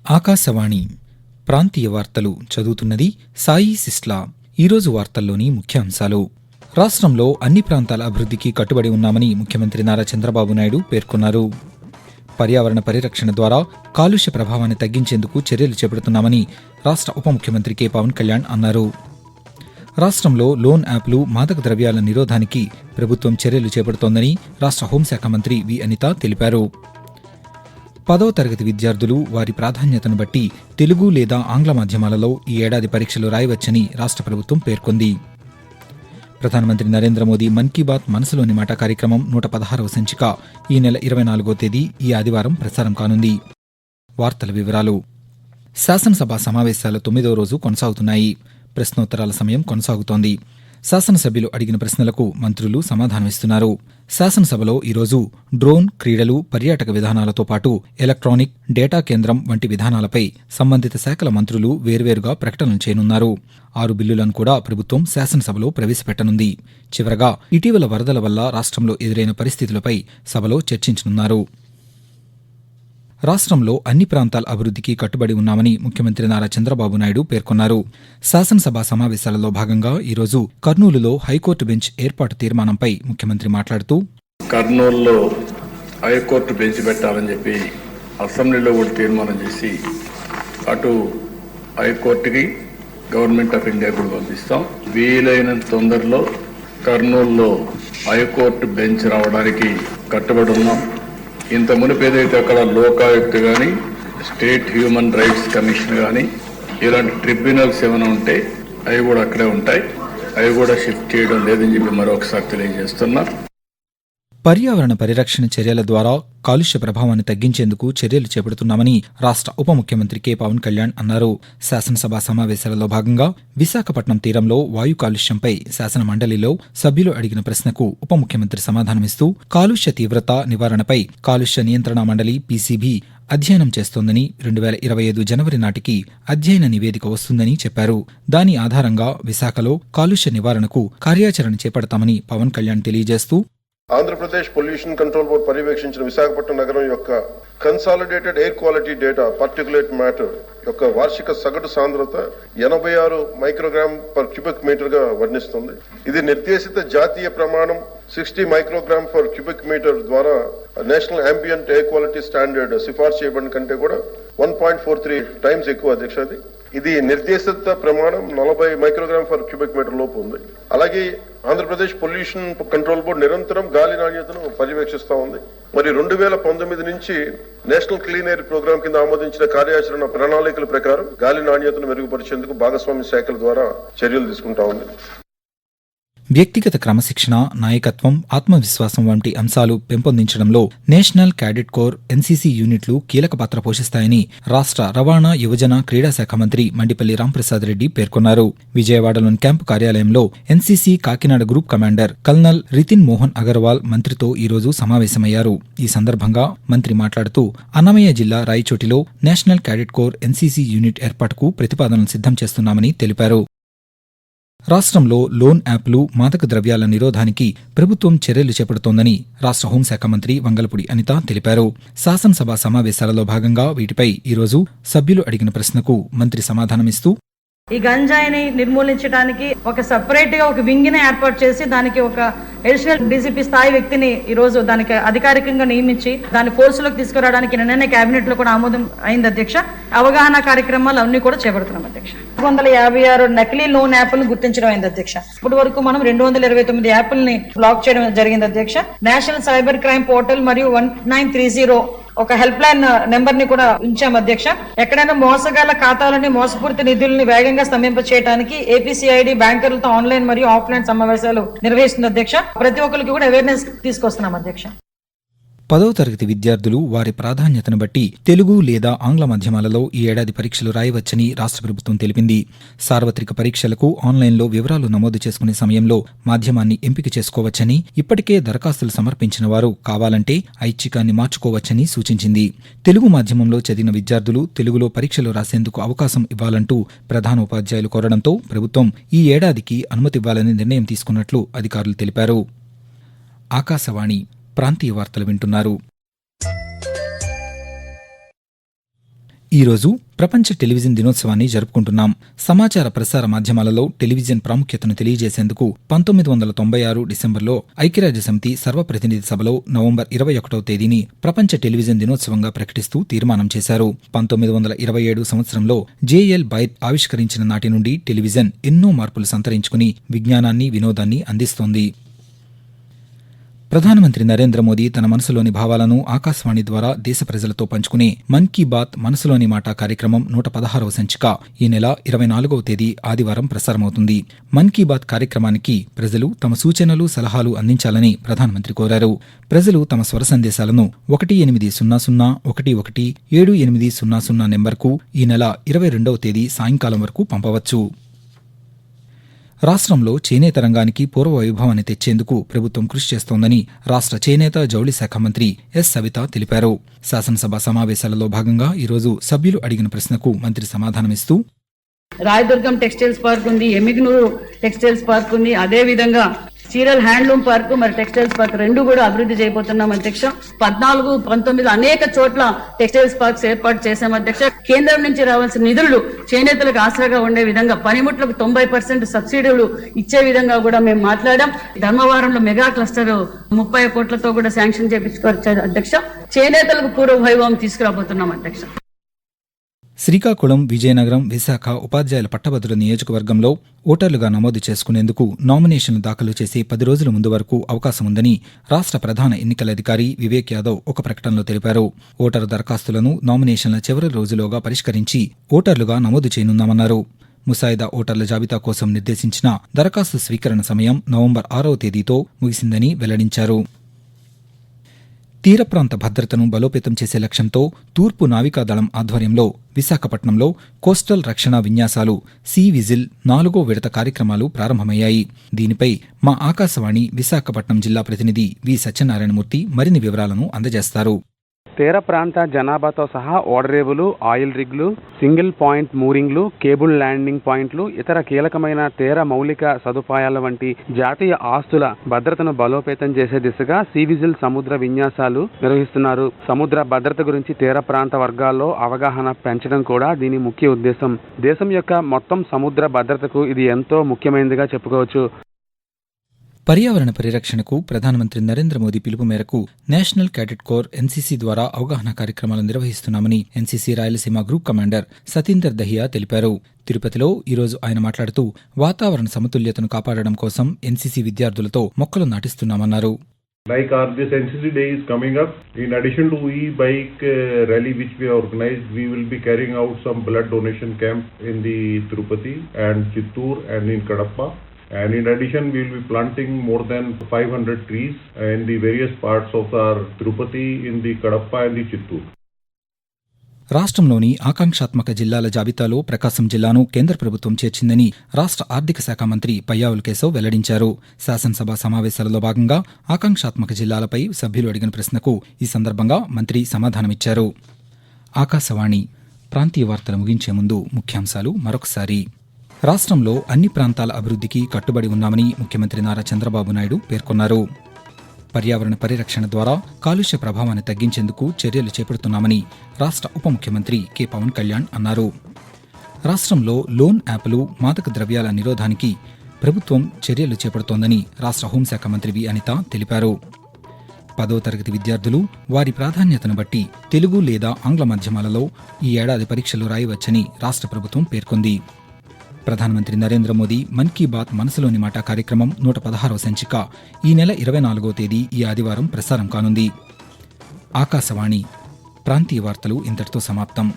ఆకాశవాణి ప్రాంతీయ వార్తలు చదువుతున్నది సాయి సిస్లా. ఈరోజు వార్తల్లోని ముఖ్యాంశాలు. రాష్ట్రంలో అన్ని ప్రాంతాల అభివృద్ధికి కట్టుబడి ఉన్నామని ముఖ్యమంత్రి నారా చంద్రబాబు నాయుడు పేర్కొన్నారు. పర్యావరణ పరిరక్షణ ద్వారా కాలుష్య ప్రభావాన్ని తగ్గించేందుకు చర్యలు చేపడుతున్నామని రాష్ట్ర ఉప ముఖ్యమంత్రి కె పవన్ కళ్యాణ్ అన్నారు. రాష్ట్రంలో లోన్ యాప్లు, మాదక ద్రవ్యాల నిరోధానికి ప్రభుత్వం చర్యలు చేపడుతోందని రాష్ట్ర హోంశాఖ మంత్రి వి అనిత తెలిపారు. 10వ తరగతి విద్యార్థులు వారి ప్రాధాన్యతను బట్టి తెలుగు లేదా ఆంగ్ల మాధ్యమాలలో ఈ ఏడాది పరీక్షలు రాయవచ్చని రాష్ట్ర ప్రభుత్వం పేర్కొంది. ప్రధానమంత్రి నరేంద్ర మోదీ మన్ కీ బాత్ మనసులోని మాట కార్యక్రమం 116వ సంచిక ఈ నెల 24వ తేదీ ఈ ఆదివారం ప్రసారం కానుంది. వార్తల వివరాలు. శాసనసభ సమావేశాల 9వ రోజు కొనసాగుతున్నాయి. ప్రశ్నోత్తరాల సమయం కొనసాగుతోంది. శాసనసభ్యులు అడిగిన ప్రశ్నలకు మంత్రులు సమాధానమిస్తున్నారు. శాసనసభలో ఈరోజు డ్రోన్, క్రీడలు, పర్యాటక విధానాలతో పాటు ఎలక్ట్రానిక్, డేటా కేంద్రం వంటి విధానాలపై సంబంధిత శాఖల మంత్రులు వేర్వేరుగా ప్రకటనలు చేయనున్నారు. 6 బిల్లులను కూడా ప్రభుత్వం శాసనసభలో ప్రవేశపెట్టనుంది. చివరగా ఇటీవల వరదల వల్ల రాష్ట్రంలో ఎదురైన పరిస్థితులపై సభలో చర్చించనున్నారు. రాష్ట్రంలో అన్ని ప్రాంతాల అభివృద్ధికి కట్టుబడి ఉన్నామని ముఖ్యమంత్రి నారా చంద్రబాబు నాయుడు పేర్కొన్నారు. శాసనసభ సమావేశాలలో భాగంగా ఈరోజు కర్నూలులో హైకోర్టు బెంచ్ ఏర్పాటు తీర్మానంపై ముఖ్యమంత్రి మాట్లాడుతూ, కర్నూలులో హైకోర్టు బెంచ్ పెట్టాలని చెప్పి అసెంబ్లీలో కూడా తీర్మానం చేసి అటు హైకోర్టుకి గవర్నమెంట్ ఆఫ్ ఇండియా కూడా పంపిస్తాం. వీలైనంత తొందరలో కర్నూలులో హైకోర్టు బెంచ్ రావడానికి కట్టుబడి ఉన్నాం. ఇంత మునుపు ఏదైతే అక్కడ లోకాయుక్త కానీ, స్టేట్ హ్యూమన్ రైట్స్ కమిషన్ కానీ ఇలాంటి ట్రిబ్యునల్స్ ఏమైనా ఉంటే అవి కూడా అక్కడే ఉంటాయి. అవి కూడా షిఫ్ట్ చేయడం లేదని చెప్పి మరొకసారి తెలియజేస్తున్నా. పర్యావరణ పరిరక్షణ చర్యల ద్వారా కాలుష్య ప్రభావాన్ని తగ్గించేందుకు చర్యలు చేపడుతున్నామని రాష్ట్ర ఉప ముఖ్యమంత్రి కె పవన్ కళ్యాణ్ అన్నారు. శాసనసభ సమావేశాలలో భాగంగా విశాఖపట్నం తీరంలో వాయు కాలుష్యంపై శాసన మండలిలో సభ్యులు అడిగిన ప్రశ్నకు ఉప ముఖ్యమంత్రి సమాధానమిస్తూ, కాలుష్య తీవ్రత నివారణపై కాలుష్య నియంత్రణ మండలి పీసీబీ అధ్యయనం చేస్తోందని, 2025 జనవరి నాటికి అధ్యయన నివేదిక వస్తుందని చెప్పారు. దాని ఆధారంగా విశాఖలో కాలుష్య నివారణకు కార్యాచరణ చేపడతామని పవన్ కళ్యాణ్ తెలియజేస్తూ, ఆంధ్రప్రదేశ్ పొల్యూషన్ కంట్రోల్ బోర్డు పర్యవేక్షించిన విశాఖపట్నం నగరం యొక్క consolidated air quality data particulate matter యొక్క వార్షిక సగటు సాంద్రత 86 మైక్రోగ్రామ్ పర్ క్యూబిక్ మీటర్ గా వర్ణిస్తుంది. ఇది నిర్దేశిత జాతీయ ప్రమాణం 60 మైక్రోగ్రామ్ పర్ క్యూబిక్ మీటర్ ద్వారా national ambient air quality standard సిఫార్సు చేయబడిన కంటే కూడా 1.43 టైమ్స్ ఎక్కువ అధ్యక్ష. ఇది నిర్దేశిత ప్రమాణం 40 మైక్రోగ్రామ్ పర్ క్యూబిక్ మీటర్ లోపు ఉంది. అలాగే ఆంధ్రప్రదేశ్ పొల్యూషన్ కంట్రోల్ బోర్డు నిరంతరం గాలి నాణ్యతను పర్యవేక్షిస్తూ ఉంది. మరి 2019 నుంచి నేషనల్ క్లీన్ ఎయిర్ ప్రోగ్రామ్ కింద ఆమోదించిన కార్యాచరణ ప్రణాళికల ప్రకారం గాలి నాణ్యతను మెరుగుపరిచేందుకు భాగస్వామ్య శాఖల ద్వారా చర్యలు తీసుకుంటా ఉంది. వ్యక్తిగత క్రమశిక్షణ, నాయకత్వం, ఆత్మవిశ్వాసం వంటి అంశాలు పెంపొందించడంలో నేషనల్ క్యాడెట్ కోర్, ఎన్సీసీ యూనిట్లు కీలక పాత్ర పోషిస్తాయని రాష్ట్ర రవాణా, యువజన, క్రీడా శాఖ మంత్రి మండిపల్లి రాంప్రసాద్ రెడ్డి పేర్కొన్నారు. విజయవాడలోని క్యాంపు కార్యాలయంలో NCC Kakinada group commander colonel Ritin Mohan Agarwal మంత్రితో ఈరోజు సమావేశమయ్యారు. ఈ సందర్భంగా మంత్రి మాట్లాడుతూ, అన్నమయ్య జిల్లా రాయచోటిలో national cadet corps, NCC unit ఏర్పాటుకు ప్రతిపాదనలు సిద్ధం చేస్తున్నామని తెలిపారు. రాష్ట్రంలో లోన్ యాప్లు, మాదక ద్రవ్యాల నిరోధానికి ప్రభుత్వం చర్యలు చేపడుతోందని రాష్ట్ర హోంశాఖ మంత్రి వంగలపూడి అనిత తెలిపారు. శాసనసభ సమావేశాలలో భాగంగా వీటిపై ఈరోజు సభ్యులు అడిగిన ప్రశ్నకు మంత్రి సమాధానమిస్తూ, ఈ గంజాయిని నిర్మూలించడానికి ఒక సెపరేట్ గా ఒక వింగ్ ని ఏర్పాటు చేసి దానికి ఒక అడిషనల్ డీసీపీ స్థాయి వ్యక్తిని ఈ రోజు దానికి అధికారికంగా నియమించి దాన్ని ఫోర్స్ లోకి తీసుకురావడానికి నిన్ననే కేబినెట్ లో కూడా ఆమోదం అయింది అధ్యక్ష. అవగాహన కార్యక్రమాలు అన్ని కూడా చేపడుతున్నాం అధ్యక్ష. 256 నకిలీ లోన్ యాప్లను గుర్తించడం అయింది అధ్యక్ష. ఇప్పటి వరకు మనం 229 యాప్లని బ్లాక్ చేయడం జరిగింది అధ్యక్ష. నేషనల్ సైబర్ క్రైమ్ పోర్టల్ మరియు 1930 ఒక హెల్ప్ లైన్ నెంబర్ ని కూడా ఉంచాం అధ్యక్ష. ఎక్కడైనా మోసగాళ్ల ఖాతాలని, మోసపూరిత నిధుల్ని వేగంగా స్తంభింప చేయడానికి ఏపీసీఐడి బ్యాంకర్లతో ఆన్లైన్ మరియు ఆఫ్లైన్ సమావేశాలు నిర్వహిస్తుంది అధ్యక్ష. ప్రతి ఒక్కరికి కూడా అవేర్నెస్ తీసుకొస్తున్నాం అధ్యక్ష. 10వ తరగతి విద్యార్థులు వారి ప్రాధాన్యతను బట్టి తెలుగు లేదా ఆంగ్ల మాధ్యమాలలో ఈ ఏడాది పరీక్షలు రాయవచ్చని రాష్ట్ర ప్రభుత్వం తెలిపింది. సార్వత్రిక పరీక్షలకు ఆన్లైన్లో వివరాలు నమోదు చేసుకునే సమయంలో మాధ్యమాన్ని ఎంపిక చేసుకోవచ్చని, ఇప్పటికే దరఖాస్తులు సమర్పించిన వారు కావాలంటే ఐచ్ఛికాన్ని మార్చుకోవచ్చని సూచించింది. తెలుగు మాధ్యమంలో చదివిన విద్యార్థులు తెలుగులో పరీక్షలు రాసేందుకు అవకాశం ఇవ్వాలంటూ ప్రధానోపాధ్యాయులు కోరడంతో ప్రభుత్వం ఈ ఏడాదికి అనుమతివ్వాలని నిర్ణయం తీసుకున్నట్లు అధికారులు తెలిపారు. ఆకాశవాణి ప్రాంతీయ వార్తలు వింటున్నారు. ఈరోజు ప్రపంచ టెలివిజన్ దినోత్సవాన్ని జరుపుకుంటున్నాం. సమాచార ప్రసార మాధ్యమాలలో టెలివిజన్ ప్రాముఖ్యతను తెలియజేసేందుకు 1996 డిసెంబర్లో ఐక్యరాజ్యసమితి సర్వప్రతినిధి సభలో నవంబర్ 21వ తేదీని ప్రపంచ టెలివిజన్ దినోత్సవంగా ప్రకటిస్తూ తీర్మానం చేశారు. 1927 సంవత్సరంలో జేఎల్ బైత్ ఆవిష్కరించిన నాటి నుండి టెలివిజన్ ఎన్నో మార్పులు సంతరించుకుని విజ్ఞానాన్ని, వినోదాన్ని అందిస్తోంది. ప్రధానమంత్రి నరేంద్ర మోదీ తన మనసులోని భావాలను ఆకాశవాణి ద్వారా దేశ ప్రజలతో పంచుకునే మన్ కీ బాత్ మనసులోని మాట కార్యక్రమం 116వ సంచిక ఈ నెల 24వ తేదీ ఆదివారం ప్రసారమవుతుంది. మన్ కీ బాత్ కార్యక్రమానికి ప్రజలు తమ సూచనలు, సలహాలు అందించాలని ప్రధానమంత్రి కోరారు. ప్రజలు తమ స్వర సందేశాలను 1800-11-7800 నెంబర్కు ఈ నెల 22వ తేదీ సాయంకాలం వరకు పంపవచ్చు. రాష్ట్రంలో చేనేత రంగానికి పూర్వ వైభవాన్ని తెచ్చేందుకు ప్రభుత్వం కృషి చేస్తోందని రాష్ట్ర చేనేత, జౌళి శాఖ మంత్రి ఎస్ సవిత తెలిపారు. శాసనసభ సమావేశాలలో భాగంగా ఈరోజు సభ్యులు అడిగిన ప్రశ్నకు మంత్రి సమాధానమిస్తూ, రాయదుర్గం టెక్స్టైల్స్ పార్క్ ఉంది, ఎమ్మిగ్నూరు టెక్స్టైల్స్ పార్క్ ఉంది, అదే విధంగా చీరల్ హ్యాండ్లూమ్ పార్క్ మరి టెక్స్టైల్స్ పార్క్ రెండు కూడా అభివృద్ధి చేయబోతున్నాం అధ్యక్ష. 14, 19 అనేక చోట్ల టెక్స్టైల్స్ పార్క్స్ ఏర్పాటు చేశాం అధ్యక్ష. కేంద్రం నుంచి రావాల్సిన నిధులు చేనేతలకు ఆసరాగా ఉండే విధంగా పనిముట్లకు 90% సబ్సిడీలు ఇచ్చే విధంగా కూడా మేము మాట్లాడాం. ధర్మవరంలో మెగా క్లస్టర్ 30 కోట్లతో కూడా శాంక్షన్ చేయించుకోవచ్చు అధ్యక్ష. చేనేతలకు పూర్వ వైభవం తీసుకురాబోతున్నాం అధ్యక్ష. శ్రీకాకుళం, విజయనగరం, విశాఖ ఉపాధ్యాయుల పట్టభద్రుల నియోజకవర్గంలో ఓటర్లుగా నమోదు చేసుకునేందుకు నామినేషన్లు దాఖలు చేసే 10 రోజుల ముందు వరకు అవకాశం ఉందని రాష్ట్ర ప్రధాన ఎన్నికల అధికారి వివేక్ యాదవ్ ఒక ప్రకటనలో తెలిపారు. ఓటరు దరఖాస్తులను నామినేషన్ల చివరి రోజులోగా పరిష్కరించి ఓటర్లుగా నమోదు చేయనున్నామన్నారు. ముసాయిదా ఓటర్ల జాబితా కోసం నిర్దేశించిన దరఖాస్తు స్వీకరణ సమయం నవంబర్ 6వ తేదీతో ముగిసిందని వెల్లడించారు. తీర ప్రాంత భద్రతను బలోపేతం చేసే లక్ష్యంతో తూర్పు నావికాదళం ఆధ్వర్యంలో విశాఖపట్నంలో కోస్టల్ రక్షణ విన్యాసాలు సీ విజిల్ 4వ విడత కార్యక్రమాలు ప్రారంభమయ్యాయి. దీనిపై మా ఆకాశవాణి విశాఖపట్నం జిల్లా ప్రతినిధి వి సత్యనారాయణమూర్తి మరిన్ని వివరాలను అందజేస్తారు. తీర ప్రాంత జనాభాతో సహా ఓడరేవులు, ఆయిల్ రిగ్లు, సింగిల్ పాయింట్ మూరింగ్లు, కేబుల్ ల్యాండింగ్ పాయింట్లు, ఇతర కీలకమైన తీర మౌలిక సదుపాయాల వంటి జాతీయ ఆస్తుల భద్రతను బలోపేతం చేసే దిశగా సీ విజిల్ సముద్ర విన్యాసాలు నిర్వహిస్తున్నారు. సముద్ర భద్రత గురించి తీర ప్రాంత వర్గాల్లో అవగాహన పెంచడం కూడా దీని ముఖ్య ఉద్దేశం. దేశం యొక్క మొత్తం సముద్ర భద్రతకు ఇది ఎంతో ముఖ్యమైనదిగా చెప్పుకోవచ్చు. పర్యావరణ పరిరక్షణకు ప్రధానమంత్రి నరేంద్ర మోదీ పిలుపు మేరకు నేషనల్ క్యాడెట్ కోర్ ఎన్సీసీ ద్వారా అవగాహన కార్యక్రమాలు నిర్వహిస్తున్నామని NCC Rayalaseema group commander Satinder Dahiya తెలిపారు. తిరుపతిలో ఈరోజు ఆయన మాట్లాడుతూ వాతావరణ సమతుల్యతను కాపాడడం కోసం ఎన్సీసీ విద్యార్థులతో మొక్కలు నాటిస్తున్నామన్నారు. Like this NCC day is coming up, in addition to e-bike rally which we organized, we will be carrying out some blood donation camp in the Tirupati and Chittoor and in Kadapa. And in addition, we will be planting more than 500 trees in the various parts of our Tirupati, in the Kadapa and the Chittoor. రాష్ట్రంలోని ఆకాంక్షాత్మక జిల్లాల జాబితాలో ప్రకాశం జిల్లాను కేంద్ర ప్రభుత్వం చేర్చిందని రాష్ట్ర ఆర్థిక శాఖ మంత్రి పయ్యావుల కేశవ్ వెల్లడించారు. శాసనసభ సమావేశాలలో భాగంగా ఆకాంక్షాత్మక జిల్లాలపై సభ్యులు అడిగిన ప్రశ్నకు ఈ సందర్భంగా మంత్రి సమాధానమిచ్చారు. ఆకాశవాణి ప్రాంతీయ వార్తలు ముగించే ముందు ముఖ్యాంశాలు మరొకసారి. రాష్ట్రంలో అన్ని ప్రాంతాల అభివృద్ధికి కట్టుబడి ఉన్నామని ముఖ్యమంత్రి నారా చంద్రబాబు నాయుడు పేర్కొన్నారు. పర్యావరణ పరిరక్షణ ద్వారా కాలుష్య ప్రభావాన్ని తగ్గించేందుకు చర్యలు చేపడుతున్నామని రాష్ట్ర ఉప ముఖ్యమంత్రి కె పవన్ కళ్యాణ్ అన్నారు. రాష్ట్రంలో లోన్ యాప్లు, మాదక ద్రవ్యాల నిరోధానికి ప్రభుత్వం చర్యలు చేపడుతోందని రాష్ట్ర హోంశాఖ మంత్రి వి అనిత తెలిపారు. 10వ తరగతి విద్యార్థులు వారి ప్రాధాన్యతను బట్టి తెలుగు లేదా ఆంగ్ల మాధ్యమాలలో ఈ ఏడాది పరీక్షలు రాయవచ్చని రాష్ట్ర ప్రభుత్వం పేర్కొంది. ప్రధానమంత్రి నరేంద్ర మోదీ మన్ కీ బాత్ మనసులోని మాట కార్యక్రమం 116వ సంచిక ఈ నెల 24వ తేదీ ఈ ఆదివారం ప్రసారం కానుంది. ఆకాశవాణి ప్రాంతీయ వార్తలు ఇంతటితో సమాప్తం.